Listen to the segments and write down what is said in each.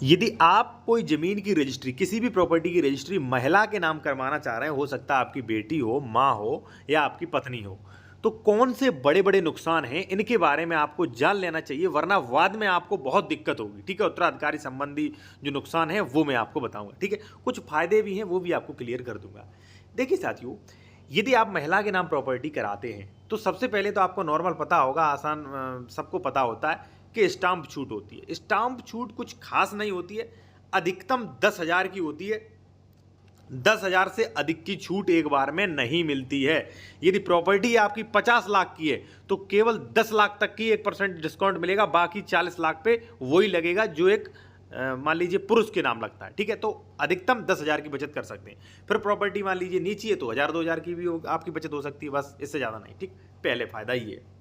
यदि आप कोई ज़मीन की रजिस्ट्री, किसी भी प्रॉपर्टी की रजिस्ट्री महिला के नाम करवाना चाह रहे हैं, हो सकता है आपकी बेटी हो, माँ हो या आपकी पत्नी हो, तो कौन से बड़े-बड़े नुकसान हैं, इनके बारे में आपको जान लेना चाहिए, वरना बाद में आपको बहुत दिक्कत होगी, ठीक है? उत्तराधिकारी संबंधी जो नुकसान है, वो मैं आपको बताऊँगा, ठीक है? कुछ फ़ायदे भी हैं, वो भी आपको क्लियर कर दूँगा। देखिए साथियों, यदि आप महिला के नाम प्रॉपर्टी कराते हैं, तो सबसे पहले तो आपको नॉर्मल पता होगा, आसान सबको पता होता है कि स्टाम्प छूट होती है। स्टाम्प छूट कुछ खास नहीं होती है, अधिकतम 10,000 की होती है। 10,000 से अधिक की छूट एक बार में नहीं मिलती है। यदि प्रॉपर्टी आपकी 50 लाख की है, तो केवल 10 लाख तक की 1% डिस्काउंट मिलेगा, बाकी 40 लाख पे वही लगेगा जो एक मान लीजिए पुरुष के नाम लगता है, ठीक है? तो अधिकतम 10,000 की बचत कर सकते हैं। फिर प्रॉपर्टी मान लीजिए नीची है तो 1,000-2,000 की भी आपकी बचत हो सकती है, बस इससे ज़्यादा नहीं, ठीक? पहले फायदा ये है।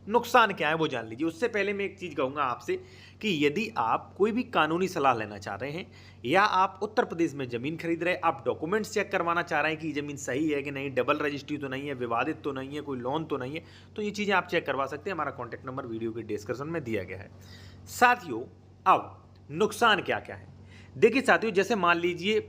नुकसान क्या है वो जान लीजिए। उससे पहले मैं एक चीज़ कहूँगा आपसे कि यदि आप कोई भी कानूनी सलाह लेना चाह रहे हैं या आप उत्तर प्रदेश में ज़मीन खरीद रहे हैं, आप डॉक्यूमेंट्स चेक करवाना चाह रहे हैं कि ज़मीन सही है कि नहीं, डबल रजिस्ट्री तो नहीं है, विवादित तो नहीं है, कोई लोन तो नहीं है, तो ये चीज़ें आप चेक करवा सकते हैं। हमारा कॉन्टैक्ट नंबर वीडियो के डिस्क्रिप्शन में दिया गया है। साथियों, अब नुकसान क्या-क्या है? देखिए साथियों, जैसे मान लीजिए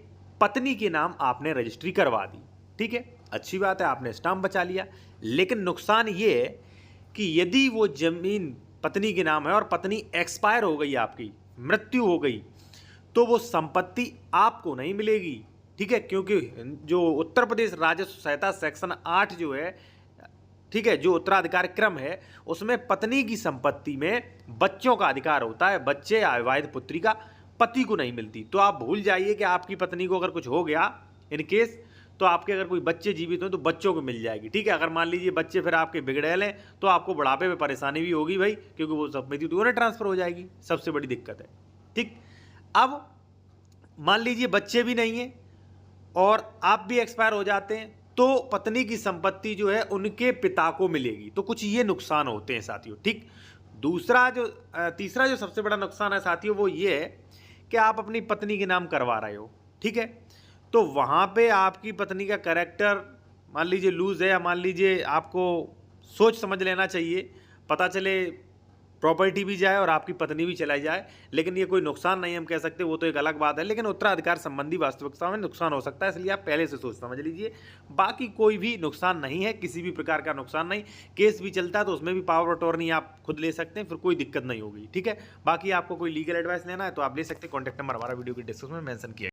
पत्नी के नाम आपने रजिस्ट्री करवा दी, ठीक है? अच्छी बात है, आपने स्टाम्प बचा लिया, लेकिन नुकसान ये है कि यदि वो ज़मीन पत्नी के नाम है और पत्नी एक्सपायर हो गई, आपकी मृत्यु हो गई, तो वो संपत्ति आपको नहीं मिलेगी, ठीक है? क्योंकि जो उत्तर प्रदेश राजस्व संहिता सेक्शन 8 जो है, ठीक है, जो उत्तराधिकार क्रम है, उसमें पत्नी की संपत्ति में बच्चों का अधिकार होता है, बच्चे या अविवाहित पुत्री का पति को नहीं मिलती। तो आप भूल जाइए कि आपकी पत्नी को अगर कुछ हो गया इन केस, तो आपके अगर कोई बच्चे जीवित हो तो बच्चों को मिल जाएगी, ठीक है? अगर मान लीजिए बच्चे फिर आपके बिगड़ैल हैं, तो आपको बुढ़ापे में परेशानी भी होगी भाई, क्योंकि वो संपत्ति तो उन्हें ट्रांसफर हो जाएगी, सबसे बड़ी दिक्कत है, ठीक? अब मान लीजिए बच्चे भी नहीं हैं और आप भी एक्सपायर हो जाते हैं, तो पत्नी की संपत्ति जो है उनके पिता को मिलेगी। तो कुछ ये नुकसान होते हैं साथियों, ठीक? दूसरा जो तीसरा जो सबसे बड़ा नुकसान है साथियों, वो ये है कि आप अपनी पत्नी के नाम करवा रहे हो, ठीक है? तो वहाँ पे आपकी पत्नी का कैरेक्टर मान लीजिए लूज़ है, या मान लीजिए आपको सोच समझ लेना चाहिए, पता चले प्रॉपर्टी भी जाए और आपकी पत्नी भी चलाई जाए, लेकिन ये कोई नुकसान नहीं हम कह सकते, वो तो एक अलग बात है, लेकिन उत्तराधिकार संबंधी वास्तविकता में नुकसान हो सकता है, इसलिए आप पहले से सोच समझ लीजिए। बाकी कोई भी नुकसान नहीं है, किसी भी प्रकार का नुकसान नहीं। केस भी चलता है तो उसमें भी पावर ऑफ अटॉर्नी आप खुद ले सकते हैं, फिर कोई दिक्कत नहीं होगी, ठीक है? बाकी आपको कोई लीगल एडवाइस लेना है तो आप ले सकते हैं, कॉन्टैक्ट नंबर हमारा वीडियो के डिस्क्रिप्शन में मेंशन किया